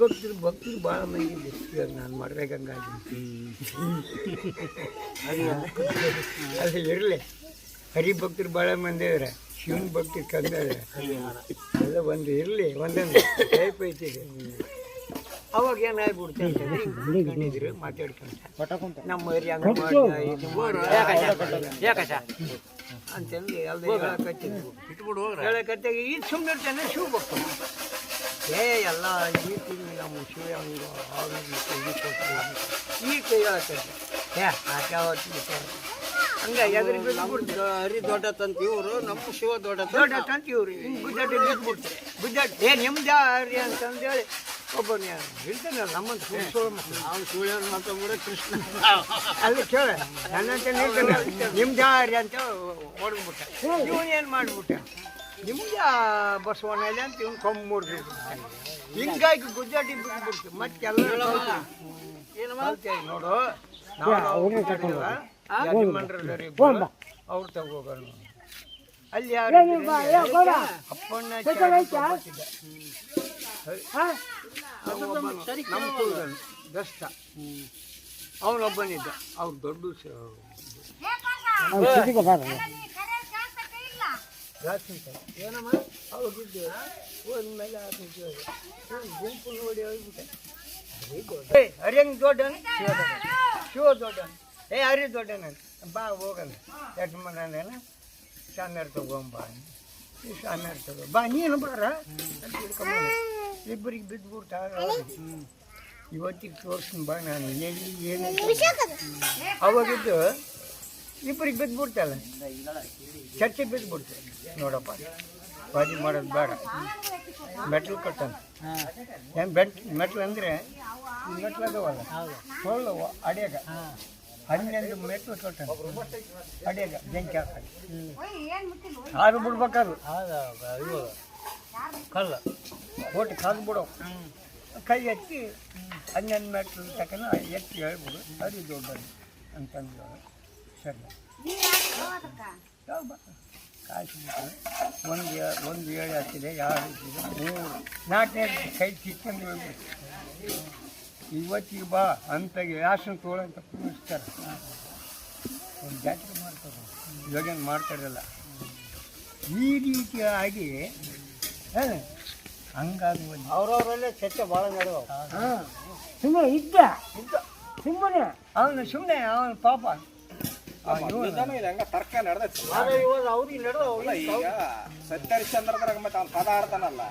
ಭಕ್ತರು ಭಾಳ ಮಂದಿ ಇವಾಗ ನಾನು ಮಾಡ್ಬೇಕಂಗಾಗಿ ಅದು ಇರಲಿ. ಹರಿಭಕ್ತರು ಭಾಳ ಮಂದಿ ಇದಾರೆ, ಶಿವನ ಭಕ್ತಿ ಕಮ್ಮಿ ಅದ. ಎಲ್ಲ ಒಂದು ಇರಲಿ, ಒಂದೊಂದು ಟೈಪ್ ಐತಿ. ಅವಾಗ ಏನಾಗ್ಬಿಡ್ತೆ ಅಂತಂದ್ರೆ ಮಾತಾಡ್ಕೊಂತ ನಮ್ಮ ಅಂತಂದು ಎಲ್ಲ ಹೇಳಕತ್ತಾಗ ಈಗ ಸುಮ್ಮನೆ ಇರ್ತಾನೆ ಶಿವ ಭಕ್ತ. ಎಲ್ಲ ಈ ತಿಂಗಳು ನಮ್ಮ ಶಿವ ಹಂಗೆ ಈ ಕೈ ಹೇಳಕತ್ತೆ ಹಂಗ ಹರಿ ದೊಡ್ಡ ತಂತ ಇವರು, ನಮ್ಮ ಶಿವ ದೊಡ್ಡ ತಂತ ಇವ್ರು. ಹಿಂಗೆ ಗುದ್ದಾಟ ಬಿದ್ದುಬಿಡ್ತಾರೆ. ಗುದ್ದಾಟ ನಿಮ್ದು ಹರಿ ಅಂತಂದೇಳಿ ಒಬ್ಬನ ಹೇಳ್ತಾನಲ್ಲ ನಮ್ಮಂತ ಅವ್ನು ಸುಳ್ಳ ಮಾತಾಡ ಕೃಷ್ಣ ಅಲ್ಲಿ ಕೇಳ ನನ್ನಂತ ಹೇಳ್ತಾನೆ ನಿಮ್ದು ಹರಿ ಅಂತ ಹೊಡೆದ್ಬಿಟ್ಟ. ಇವನು ಏನು ಮಾಡಿಬಿಟ್ಟ, ನಿಮ್ದು ಬಸವಣ್ಣ ಇಲ್ಲ ಅಂತ ಇವ್ನು ಕೊಂಬ ಮುರಿದು ಹಿಂಗಾಗಿ ಗುದ್ದಾಟಿ ಬಿದ್ದುಬಿಡ್ತು. ಮತ್ತೆಲ್ಲ ಏನು ಮಾಡ್ತೇವೆ ನೋಡು, ನಾವು ಅವ್ರು ತಗೋಗೋಣ ಅಲ್ಲಿ ಅಪ್ಪಣ್ಣ ನಮ್ಮ ಕೂದಲು ದಸ್ತ ಅವನೊಬ್ಬನಿದ್ದ. ಅವ್ರು ದೊಡ್ಡ ಏನಮ್ಮ ಅವ್ರಿದ್ದು ಹೋದ್ಮೇಲೆ ಗುಂಪು ನೋಡಿ ಹೋಗ್ಬಿಟ್ಟೆ. ಹರಿಯಂಗ್ ದೊಡ್ಡನ ಶಿವ ದೊಡ್ಡನ, ಹರಿ ದೊಡ್ಡನ ಬಾ ಹೋಗಲ್ಲ ಯಜಮಾನೇನ ಶಾಮ್ಯಾರ ತಗೊಂಬ, ಈ ಶಾಮ್ಯಾರ ತಗೋ ಬಾ ನೀನು ಬಾರ ಅಂತ ಹಿಡ್ಕೊಂಬ. ಇಬ್ಬರಿಗೆ ಬಿದ್ದುಬಿಡ್ತಾ ಇವತ್ತಿಗೆ ತೋರಿಸ್ತೀನಿ ಬಾ ನಾನು ಎಲ್ಲಿ ಏನು ಅವಾಗಿದ್ದು ಇಬ್ಬರಿಗೆ ಬಿದ್ದುಬಿಡ್ತಲ್ಲ, ಚರ್ಚೆ ಬಿದ್ದುಬಿಡ್ತಾರೆ. ನೋಡಪ್ಪ ಬಾಜಿ ಮಾಡೋದು ಬೇಡ, ಮೆಟ್ಲು ಕಟ್ಟಂತ. ಏನು ಮೆಟ್ಲು ಅಂದರೆ ಮೆಟ್ಲು ಅದಾವಲ್ಲ ಸೊಳ್ಳು ಅಡಿಯಾಗ 12 ಮೆಟ್ಲು ಕಟ್ಟಂತ ಅಡಿಯಾಗ ಬೆಂಕಿ ಹಾಕಿ ಕಾದು ಬಿಡ್ಬೇಕಾದ್ರು ಕಲ್ಲ ಒಟ್ಟು ಕಾದು ಬಿಡೋ ಕೈ ಎತ್ತಿ 12 ಮೆಟ್ಲು ತಕ್ಕನ ಎತ್ತಿ ಹೇಳ್ಬಿಡು ಅದು ದೊಡ್ಡದು ಅಂತಂದು. ಸರಿ ಕಾಸು ಒಂದು 7 ಹತ್ತಿದೆ, 2 ಹತ್ತಿದೆ, 3 4ನೇ ಕೈ ಕಿತ್ಕೊಂಡು ಹೋಗ್ಬೇಕು. ಇವತ್ತಿಗೆ ಬಾ ಅಂತ ಯಾಸನ ತೋಳಂತ ಕೂರಿಸ್ತಾರೆ. ಒಂದು ಜಾತ್ರೆ ಮಾಡ್ತಾರೆ, ಇವಾಗೇನು ಮಾಡ್ತಾರಲ್ಲ. ಈ ರೀತಿಯಾಗಿ ಹಂಗಾಗಿ ಅವ್ರವರಲ್ಲೇ ಚರ್ಚೆ ಭಾಳ ನಡೆದವು. ಸುಮ್ಮನೆ ಇದ್ದ ಸುಮ್ಮನೆ ಅವನು ಪಾಪ ತರ್ಕ ನಡೆದ ಅವ್ರಿಗೆ ನಡೆದವು. ಈಗ ಸತ್ಯಹರಿಶ್ಚಂದ್ರದಾಗ ಮತ್ತೆ ಅವ್ನ ಪದ ಆಡ್ತಾನಲ್ಲ,